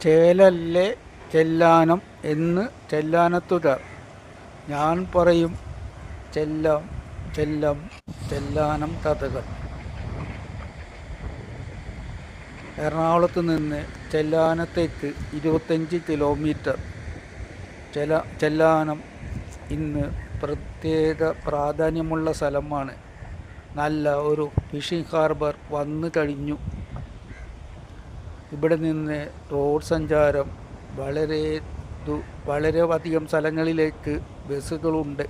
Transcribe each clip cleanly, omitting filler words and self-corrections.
ചേലല്ലേ ചെല്ലാനം എന്ന് ചെല്ലാനത്തുകാർ. ഞാൻ പറയും ചെല്ലം ചെല്ലം ചെല്ലാനം കഥകൾ. എറണാകുളത്ത് നിന്ന് ചെല്ലാനത്തേക്ക് 25 കിലോമീറ്റർ. ചെല്ലാനം ഇന്ന് പ്രത്യേക പ്രാധാന്യമുള്ള സ്ഥലമാണ്. നല്ല ഒരു ഫിഷിംഗ് ഹാർബർ വന്നു കഴിഞ്ഞു. ഇവിടെ നിന്ന് റോഡ് സഞ്ചാരം വളരെ അധികം സ്ഥലങ്ങളിലേക്ക് ബസ്സുകളുണ്ട്.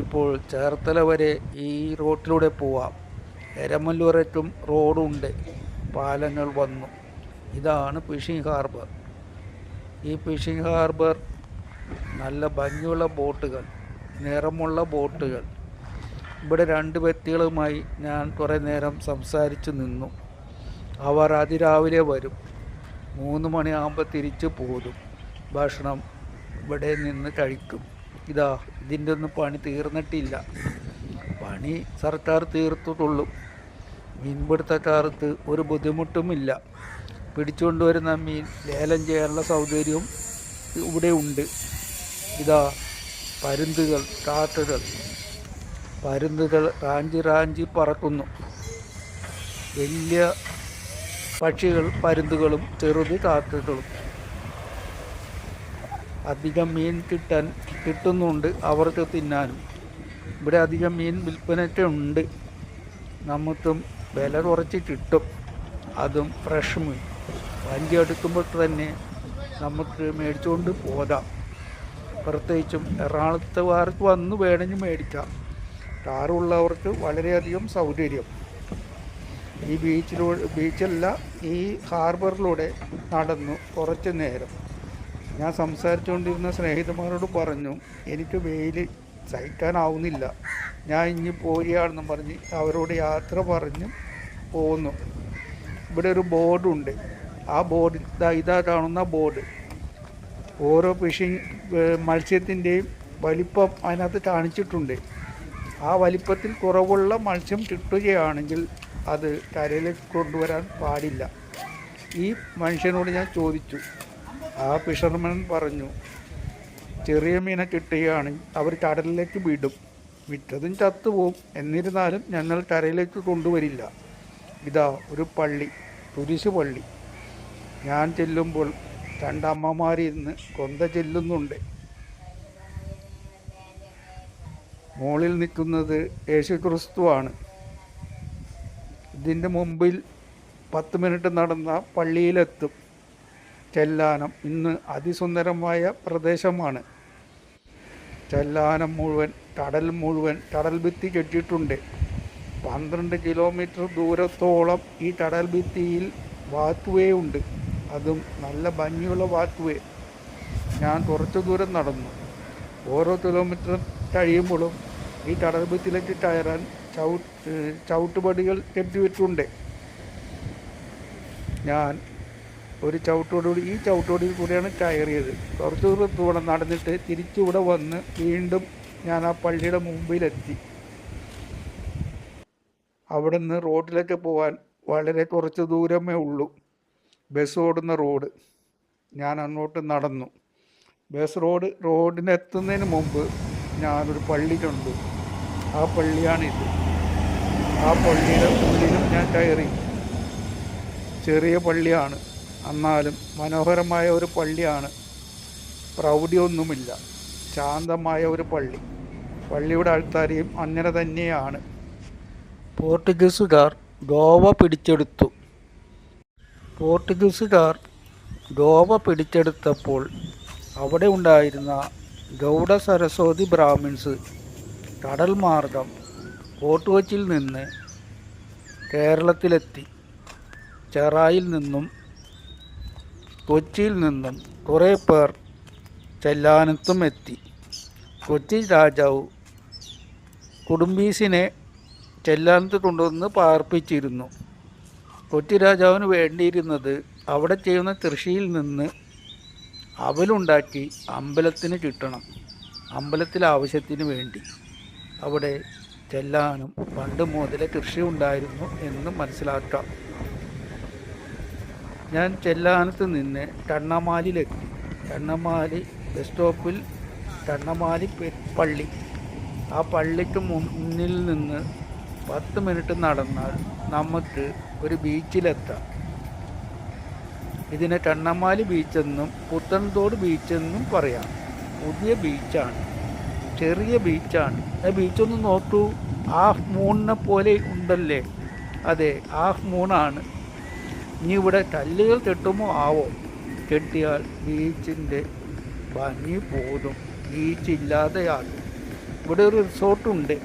ഇപ്പോൾ ചേർത്തല വരെ ഈ റോട്ടിലൂടെ പോവാം. എരമല്ലൂരേക്കും റോഡുണ്ട്, പാലങ്ങൾ വന്നു. ഇതാണ് ഫിഷിംഗ് ഹാർബർ. ഈ ഫിഷിംഗ് ഹാർബർ നല്ല ഭംഗിയുള്ള ബോട്ടുകൾ, നിറമുള്ള ബോട്ടുകൾ. ഇവിടെ 2 വ്യക്തികളുമായി ഞാൻ കുറേ നേരം സംസാരിച്ചു നിന്നു. അവർ അതിരാവിലെ വരും, 3 മണിയാകുമ്പോൾ തിരിച്ചു പോകും. ഭക്ഷണം ഇവിടെ നിന്ന് കഴിക്കും. ഇതിൻ്റെ ഒന്നും പണി തീർന്നിട്ടില്ല. പണി സർക്കാർ തീർത്തിട്ടുള്ളൂ. മീൻപിടുത്തക്കാർക്ക് ഒരു ബുദ്ധിമുട്ടുമില്ല. പിടിച്ചുകൊണ്ടുവരുന്ന മീൻ ലേലം ചെയ്യാനുള്ള സൗകര്യവും ഇവിടെ ഉണ്ട്. പരുന്തുകൾ, പരുന്തുകൾ റാഞ്ചി പറക്കുന്നു. വലിയ പക്ഷികൾ പരുന്തുകളും ചെറുത് കാക്കകളും. അധികം മീൻ കിട്ടുന്നുണ്ട് അവർക്ക് തിന്നാനും. ഇവിടെ അധികം മീൻ വിൽപ്പനയ്ക്ക് ഉണ്ട്. നമുക്കും വില കുറച്ച് കിട്ടും, അതും ഫ്രഷ് മീൻ. വണ്ടി എടുക്കുമ്പോൾ തന്നെ നമുക്ക് മേടിച്ചുകൊണ്ട് പോകാം. പ്രത്യേകിച്ചും എറണാകുളത്തുകാർക്ക് വന്ന് വേണമെങ്കിൽ മേടിക്കാം. കാറുള്ളവർക്ക് വളരെയധികം സൗകര്യം. ഈ ബീച്ചല്ല, ഈ ഹാർബറിലൂടെ നടന്നു കുറച്ച് നേരം. ഞാൻ സംസാരിച്ചുകൊണ്ടിരുന്ന സ്നേഹിതന്മാരോട് പറഞ്ഞു, എനിക്ക് വെയിൽ സഹിക്കാനാവുന്നില്ല, ഞാൻ ഇനി പോരുകയാണെന്നും പറഞ്ഞ് അവരോട് യാത്ര പറഞ്ഞ് പോന്നു. ഇവിടെ ഒരു ബോർഡുണ്ട്. ആ ബോർഡിൽ ഇതാ കാണുന്ന ബോർഡ് ഓരോ മത്സ്യത്തിൻ്റെയും വലിപ്പം അതിനകത്ത് കാണിച്ചിട്ടുണ്ട്. ആ വലിപ്പത്തിൽ കുറവുള്ള മത്സ്യം കിട്ടുകയാണെങ്കിൽ അത് കരയിലേക്ക് കൊണ്ടുവരാൻ പാടില്ല. ഈ മനുഷ്യനോട് ഞാൻ ചോദിച്ചു. ആ ഫിഷർമാൻ പറഞ്ഞു, ചെറിയ മീനെ കിട്ടുകയാണെങ്കിൽ അവർ കടലിലേക്ക് വിട്ടതും ചത്തുപോകും, എന്നിരുന്നാലും ഞങ്ങൾ കരയിലേക്ക് കൊണ്ടുവരില്ല. ഒരു പള്ളി, കുരിശ് പള്ളി. ഞാൻ ചെല്ലുമ്പോൾ 2 അമ്മമാരിന്ന് കൊന്ത ചെല്ലുന്നുണ്ട്. മുകളിൽ നിൽക്കുന്നത് യേശു ക്രിസ്തുവാണ്. ഇതിൻ്റെ മുമ്പിൽ 10 മിനിറ്റ് നടന്ന പള്ളിയിലെത്തും. ചെല്ലാനം ഇന്ന് അതിസുന്ദരമായ പ്രദേശമാണ്. ചെല്ലാനം മുഴുവൻ കടൽ ഭിത്തി കെട്ടിയിട്ടുണ്ട്. 12 കിലോമീറ്റർ ദൂരത്തോളം ഈ കടൽ ഭിത്തിയിൽ വാത്ത്വേ ഉണ്ട്. അതും നല്ല ഭംഗിയുള്ള വാത്ത്വേ. ഞാൻ കുറച്ച് ദൂരം നടന്നു. ഓരോ കിലോമീറ്റർ കഴിയുമ്പോഴും ഈ കടൽ ഭിത്തിയിലേക്ക് കയറാൻ ചവിട്ടുപടികൾ കെട്ടിവെച്ചിട്ടുണ്ട്. ഞാൻ ഈ ചവിട്ടുപടിയിൽ കൂടെയാണ് കയറിയത്. കുറച്ച് ദൂരം നടന്നിട്ട് തിരിച്ചിവിടെ വന്ന് വീണ്ടും ഞാൻ ആ പള്ളിയുടെ മുമ്പിലെത്തി. അവിടെ നിന്ന് റോഡിലേക്ക് പോകാൻ വളരെ കുറച്ച് ദൂരമേ ഉള്ളൂ. ബസ് ഓടുന്ന റോഡ്. ഞാൻ അങ്ങോട്ട് നടന്നു. റോഡിനെത്തുന്നതിന് മുമ്പ് ഞാനൊരു പള്ളി കണ്ടു. ആ പള്ളിയാണിത്. ആ പള്ളിയുടെ ഉള്ളിലും ഞാൻ കയറി. ചെറിയ പള്ളിയാണ്, എന്നാലും മനോഹരമായ ഒരു പള്ളിയാണ്. പ്രൗഢിയൊന്നുമില്ല, ശാന്തമായ ഒരു പള്ളി. പള്ളിയുടെ ആൾക്കാരെയും അങ്ങനെ തന്നെയാണ്. പോർട്ടുഗീസുകാർ ഗോവ പിടിച്ചെടുത്തപ്പോൾ അവിടെ ഉണ്ടായിരുന്ന ഗൗഡ സരസ്വതി ബ്രാഹ്മിൻസ് കടൽ മാർഗം ഫോർട്ട് കൊച്ചിയിൽ നിന്ന് കേരളത്തിലെത്തി. ചെറായിൽ നിന്നും കൊച്ചിയിൽ നിന്നും കുറേ പേർ ചെല്ലാനത്തും എത്തി. കൊച്ചി രാജാവ് കുടുംബീസിനെ ചെല്ലാനത്ത് കൊണ്ടുവന്ന് പാർപ്പിച്ചിരുന്നു. കൊച്ചി രാജാവിന് വേണ്ടിയിരുന്നത് അവിടെ ചെയ്യുന്ന കൃഷിയിൽ നിന്ന് അവലുണ്ടാക്കി അമ്പലത്തിന് കിട്ടണം. അമ്പലത്തിലെ ആവശ്യത്തിന് വേണ്ടി അവിടെ ചെല്ലാനും പണ്ട് മുതലേ കൃഷി ഉണ്ടായിരുന്നു എന്ന് മനസ്സിലാക്കാം. ഞാൻ ചെല്ലാനത്ത് നിന്ന് ടണ്ണമാലിയിലെത്തി. ടണ്ണമാലി ബസ് സ്റ്റോപ്പിൽ ടണ്ണമാലി പള്ളി. ആ പള്ളിക്ക് മുന്നിൽ നിന്ന് 10 മിനിറ്റ് നടന്നാൽ നമുക്ക് ഒരു ബീച്ചിലെത്താം. ഇതിനെ ടണ്ണമാലി ബീച്ചെന്നും പുത്തൻതോട് ബീച്ചെന്നും പറയാം. പുതിയ ബീച്ചാണ്, ചെറിയ ബീച്ചാണ്. ആ ബീച്ചൊന്ന് നോക്കൂ, ഹാഫ് മൂണിനെ പോലെ ഉണ്ടല്ലേ? അതെ, ഹാഫ് മൂണാണ്. ഇനി ഇവിടെ കല്ലുകൾ കെട്ടുമോ ആവോ? കെട്ടിയാൽ ബീച്ചിൻ്റെ ഭംഗി പോതും, ബീച്ചില്ലാതെയാകും. ഇവിടെ ഒരു റിസോർട്ടുണ്ട്.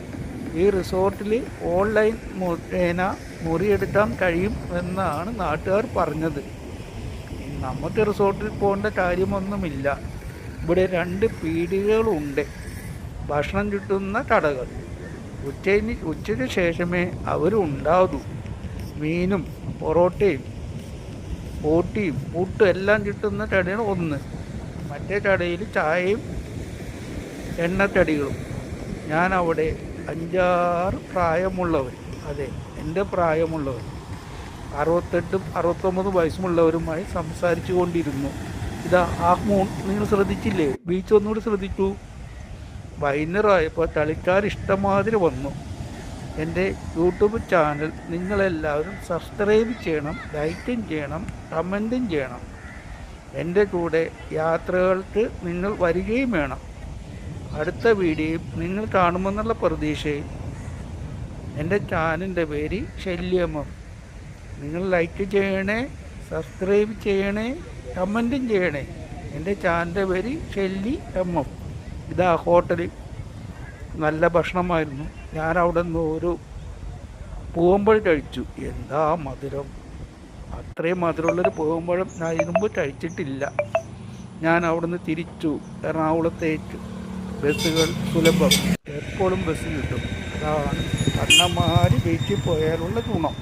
ഈ റിസോർട്ടിൽ ഓൺലൈൻ മുഖേന മുറിയെടുക്കാൻ കഴിയും എന്നാണ് നാട്ടുകാർ പറഞ്ഞത്. നമുക്ക് റിസോർട്ടിൽ പോകേണ്ട കാര്യമൊന്നുമില്ല. ഇവിടെ 2 പീടികകളുണ്ട്, ഭക്ഷണം കിട്ടുന്ന കടകൾ. ഉച്ചയ്ക്ക് ശേഷമേ അവരുണ്ടാവൂ. മീനും പൊറോട്ടയും ബോട്ടിയും പുട്ടും എല്ലാം കിട്ടുന്ന കടയാണ് ഒന്ന്. മറ്റേ കടയിൽ ചായയും എണ്ണക്കടികളും. ഞാൻ അവിടെ 5-6 പ്രായമുള്ളവർ, അതെ എൻ്റെ പ്രായമുള്ളവർ, 68 69 വയസ്സുമുള്ളവരുമായി സംസാരിച്ചു കൊണ്ടിരുന്നു. ഇതാ ഹാഫ് മൂൺ നിങ്ങൾ ശ്രദ്ധിച്ചില്ലേ? ബീച്ച് ഒന്നുകൂടി ശ്രദ്ധിക്കൂ. വൈകുന്നേരമായപ്പോൾ കളിക്കാർ ഇഷ്ടമാതിരി വന്നു. എൻ്റെ യൂട്യൂബ് ചാനൽ നിങ്ങളെല്ലാവരും സബ്സ്ക്രൈബ് ചെയ്യണം, ലൈക്കും ചെയ്യണം, കമൻറ്റും ചെയ്യണം. എൻ്റെ കൂടെ യാത്രകൾക്ക് നിങ്ങൾ വരികയും വേണം. അടുത്ത വീഡിയോയും നിങ്ങൾ കാണുമെന്നുള്ള പ്രതീക്ഷയിൽ എൻ്റെ ചാനലിൻ്റെ പേര് ഷെല്ലിയമ്മ. നിങ്ങൾ ലൈക്ക് ചെയ്യണേ, സബ്സ്ക്രൈബ് ചെയ്യണേ, കമൻറ്റും ചെയ്യണേ. എൻ്റെ ചാനലിൻ്റെ പേര് ഷെല്ലി എം. ഇതാ ഹോട്ടൽ, നല്ല ഭക്ഷണമായിരുന്നു. ഞാൻ അവിടെ നിന്ന് ഒരു പൂവമ്പഴം കഴിച്ചു. എന്താ മധുരം! അത്രയും മധുരമുള്ളൊരു പൂവമ്പഴം ഞാൻ ഇതിനുമ്പ് കഴിച്ചിട്ടില്ല. ഞാൻ അവിടെ നിന്ന് തിരിച്ചു എറണാകുളത്തേക്ക്. ബസ്സുകൾ സുലഭം, എപ്പോഴും ബസ് കിട്ടും. അതാണ് കണ്ണമാരി ബീച്ചിൽ പോയാലുള്ള ഗുണം.